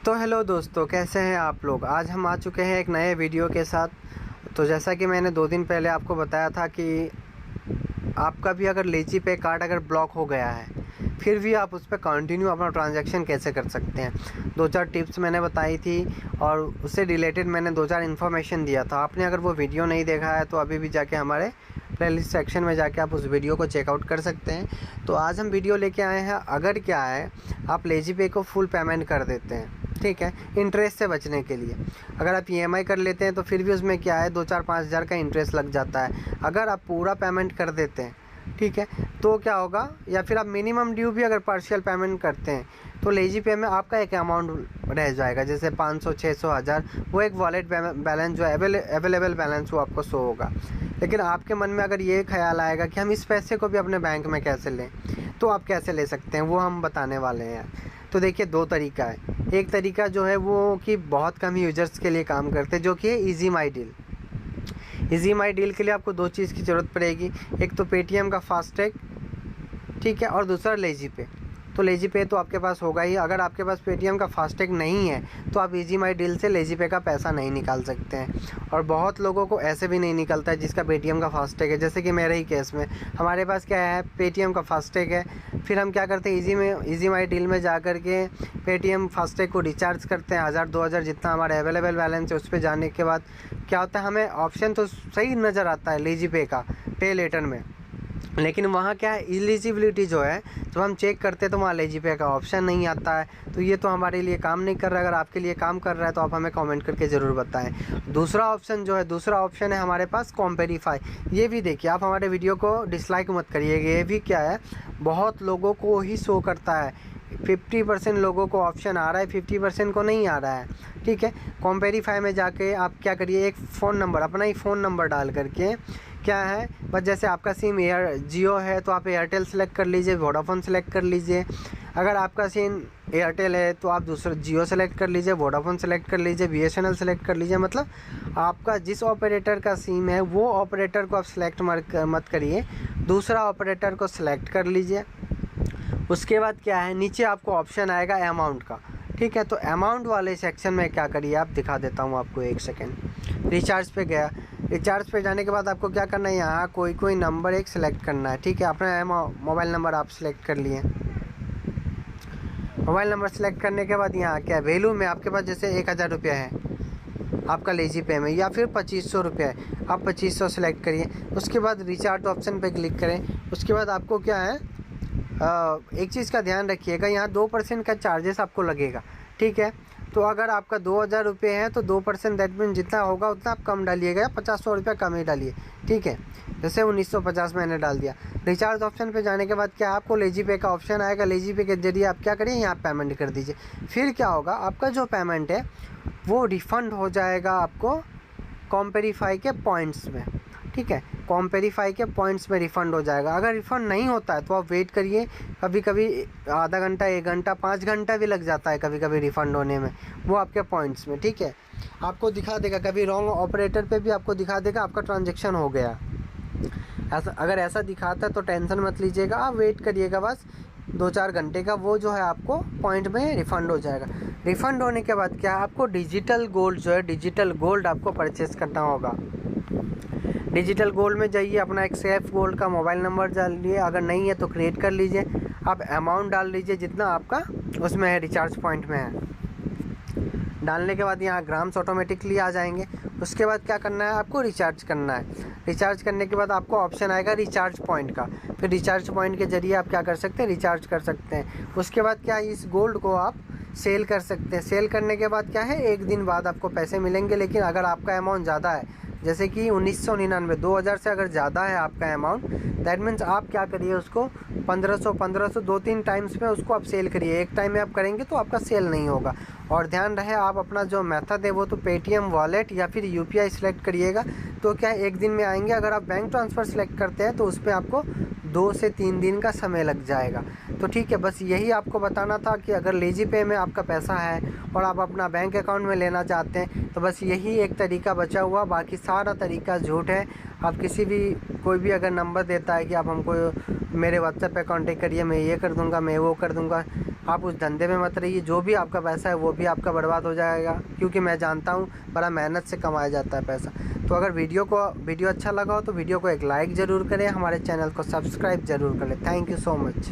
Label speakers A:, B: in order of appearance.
A: तो हेलो दोस्तों, कैसे हैं आप लोग। आज हम आ चुके हैं एक नए वीडियो के साथ। तो जैसा कि मैंने 2 दिन पहले आपको बताया था कि आपका भी अगर लीची पे कार्ड अगर ब्लॉक हो गया है, फिर भी आप उस पर कंटिन्यू अपना ट्रांजैक्शन कैसे कर सकते हैं, 2-4 टिप्स मैंने बताई थी और उससे रिलेटेड मैंने 2-4 इन्फॉर्मेशन दिया था। आपने अगर वो वीडियो नहीं देखा है तो अभी भी जाके हमारे प्लेलिस्ट सेक्शन में जाके आप उस वीडियो को चेकआउट कर सकते हैं। तो आज हम वीडियो लेके आए हैं, अगर क्या है आप लेजी पे को फुल पेमेंट कर देते हैं, ठीक है, इंटरेस्ट से बचने के लिए। अगर आप ईएमआई कर लेते हैं तो फिर भी उसमें क्या है 2-4-5 हज़ार का इंटरेस्ट लग जाता है। अगर आप पूरा पेमेंट कर देते हैं, ठीक है, तो क्या होगा, या फिर आप मिनिमम ड्यू भी अगर पार्शियल पेमेंट करते हैं तो लेजी पे में आपका एक अमाउंट रह जाएगा, जैसे 500, 600, 1000, वो एक वॉलेट बैलेंस जो अवेलेबल बैलेंस वो आपको शो होगा। लेकिन आपके मन में अगर ये ख्याल आएगा कि हम इस पैसे को भी अपने बैंक में कैसे लें, तो आप कैसे ले सकते हैं वो हम बताने वाले हैं। तो देखिए 2 तरीका है। एक तरीका जो है वो कि बहुत कम यूजर्स के लिए काम करते हैं, जो कि है इजी माई डील। इजी माई डील के लिए आपको 2 चीज़ की ज़रूरत पड़ेगी, एक तो पेटीएम का फास्टैग, ठीक है, और दूसरा लेजी पे। तो लेजी पे तो आपके पास होगा ही। अगर आपके पास पेटीएम का फास्टैग नहीं है तो आप इजी माई डील से लेजी पे का पैसा नहीं निकाल सकते हैं। और बहुत लोगों को ऐसे भी नहीं निकलता है जिसका पेटीएम का फास्टैग है, जैसे कि मेरे ही केस में हमारे पास क्या है, पेटीएम का फास्टैग है। फिर हम क्या करते हैं, इजी माई डील में जा कर के पेटीएम फास्टैग को रिचार्ज करते हैं 1000-2000 जितना हमारा अवेलेबल बैलेंस है। उस पर जाने के बाद क्या होता है, हमें ऑप्शन तो सही नज़र आता है लेजी पे का पे लेटर में, लेकिन वहाँ क्या है एलिजिबिलिटी जो है, जब हम चेक करते हैं तो वहाँ लेजी पे का ऑप्शन नहीं आता है। तो ये तो हमारे लिए काम नहीं कर रहा है। अगर आपके लिए काम कर रहा है तो आप हमें कमेंट करके ज़रूर बताएं। दूसरा ऑप्शन है हमारे पास कॉम्पेरीफाई। ये भी देखिए, आप हमारे वीडियो को डिसलाइक मत करिएगा। ये भी क्या है, बहुत लोगों को ही शो करता है। 50% लोगों को ऑप्शन आ रहा है, 50% को नहीं आ रहा है, ठीक है। कॉम्पेरीफाई में जाके आप क्या करिए, एक फ़ोन नंबर, अपना ही फ़ोन नंबर डाल करके क्या है, बस जैसे आपका सिम जियो है तो आप एयरटेल सेलेक्ट कर लीजिए, वोडाफोन सेलेक्ट कर लीजिए। अगर आपका सिम एयरटेल है तो आप दूसरा जियो सेलेक्ट कर लीजिए, वोडाफोन सेलेक्ट कर लीजिए, बीएसएनएल सेलेक्ट कर लीजिए। मतलब आपका जिस ऑपरेटर का सिम है वो ऑपरेटर को आप सेलेक्ट मत करिए, दूसरा ऑपरेटर को सेलेक्ट कर लीजिए। उसके बाद क्या है, नीचे आपको ऑप्शन आएगा अमाउंट का, ठीक है। तो अमाउंट वाले सेक्शन में क्या करिए, आप दिखा देता हूँ आपको, एक सेकेंड। रिचार्ज पे गया, रिचार्ज पे जाने के बाद आपको क्या करना है, यहाँ कोई नंबर एक सिलेक्ट करना है, ठीक है। अपना मोबाइल नंबर आप सिलेक्ट कर लिए। मोबाइल नंबर सेलेक्ट करने के बाद यहाँ क्या वैल्यू में आपके पास जैसे 1000 रुपया है आपका लेजी पे में, या फिर 2500 रुपया है, आप 2500 सेलेक्ट करिए। उसके बाद रिचार्ज ऑप्शन पे क्लिक करें। उसके बाद आपको क्या है, एक चीज़ का ध्यान रखिएगा, यहाँ 2% का चार्जेस आपको लगेगा, ठीक है। तो अगर आपका 2000 रुपये है तो 2% दैट मीन जितना होगा उतना आप कम डालिएगा, या 50-100 रुपया कम ही डालिए, ठीक है। जैसे 1950 मैंने डाल दिया। रिचार्ज ऑप्शन पे जाने के बाद क्या आपको लेजी पे का ऑप्शन आएगा, लेजी पे के जरिए आप क्या करिए, यहाँ पेमेंट कर दीजिए। फिर क्या होगा, आपका जो पेमेंट है वो रिफ़ंड हो जाएगा आपको कॉम्पेरीफाई के पॉइंट्स में, ठीक है। कॉम्पेरीफाई के पॉइंट्स में रिफ़ंड हो जाएगा। अगर रिफ़ंड नहीं होता है तो आप वेट करिए, कभी कभी आधा घंटा, 1 घंटा, 5 घंटा भी लग जाता है कभी कभी रिफ़ंड होने में, वो आपके पॉइंट्स में, ठीक है। आपको दिखा देगा, कभी रॉन्ग ऑपरेटर पे भी आपको दिखा देगा आपका ट्रांजैक्शन हो गया। अगर ऐसा दिखाता है तो टेंशन मत लीजिएगा, आप वेट करिएगा बस 2-4 घंटे का, वो जो है आपको पॉइंट में रिफ़ंड हो जाएगा। रिफ़ंड होने के बाद क्या आपको डिजिटल गोल्ड जो है, डिजिटल गोल्ड आपको परचेस करना होगा। डिजिटल गोल्ड में जाइए, अपना एक सेफ गोल्ड का मोबाइल नंबर डालिए, अगर नहीं है तो क्रिएट कर लीजिए। आप अमाउंट डाल लीजिए जितना आपका उसमें है, रिचार्ज पॉइंट में है। डालने के बाद यहाँ ग्राम्स ऑटोमेटिकली आ जाएंगे। उसके बाद क्या करना है, आपको रिचार्ज करना है। रिचार्ज करने के बाद आपको ऑप्शन आएगा रिचार्ज पॉइंट का। फिर रिचार्ज पॉइंट के जरिए आप क्या कर सकते हैं, रिचार्ज कर सकते हैं। उसके बाद क्या, इस गोल्ड को आप सेल कर सकते हैं। सेल करने के बाद क्या है, 1 दिन बाद आपको पैसे मिलेंगे। लेकिन अगर आपका अमाउंट ज़्यादा है, जैसे कि 1999, 2000 से अगर ज़्यादा है आपका अमाउंट, दैट मीन्स आप क्या करिए, उसको 1500 2-3 टाइम्स में उसको आप सेल करिए। एक टाइम में आप करेंगे तो आपका सेल नहीं होगा। और ध्यान रहे, आप अपना जो मेथड है वो तो पेटीएम वॉलेट या फिर यूपीआई सेलेक्ट करिएगा, तो क्या है 1 दिन में आएंगे। अगर आप बैंक ट्रांसफ़र सेलेक्ट करते हैं तो उस पर आपको 2 से 3 दिन का समय लग जाएगा। तो ठीक है, बस यही आपको बताना था कि अगर लेजी पे में आपका पैसा है और आप अपना बैंक अकाउंट में लेना चाहते हैं तो बस यही एक तरीका बचा हुआ, बाकी सारा तरीका झूठ है। आप कोई भी अगर नंबर देता है कि आप हमको मेरे व्हाट्सएप पे कांटेक्ट करिए, मैं ये कर दूंगा, मैं वो कर दूंगा, आप उस धंधे में मत रहिए। जो भी आपका पैसा है वो भी आपका बर्बाद हो जाएगा, क्योंकि मैं जानता हूँ बड़ा मेहनत से कमाया जाता है पैसा। तो अगर वीडियो अच्छा लगा हो तो वीडियो को एक लाइक ज़रूर करें, हमारे चैनल को सब्सक्राइब ज़रूर करें। Thank you so much.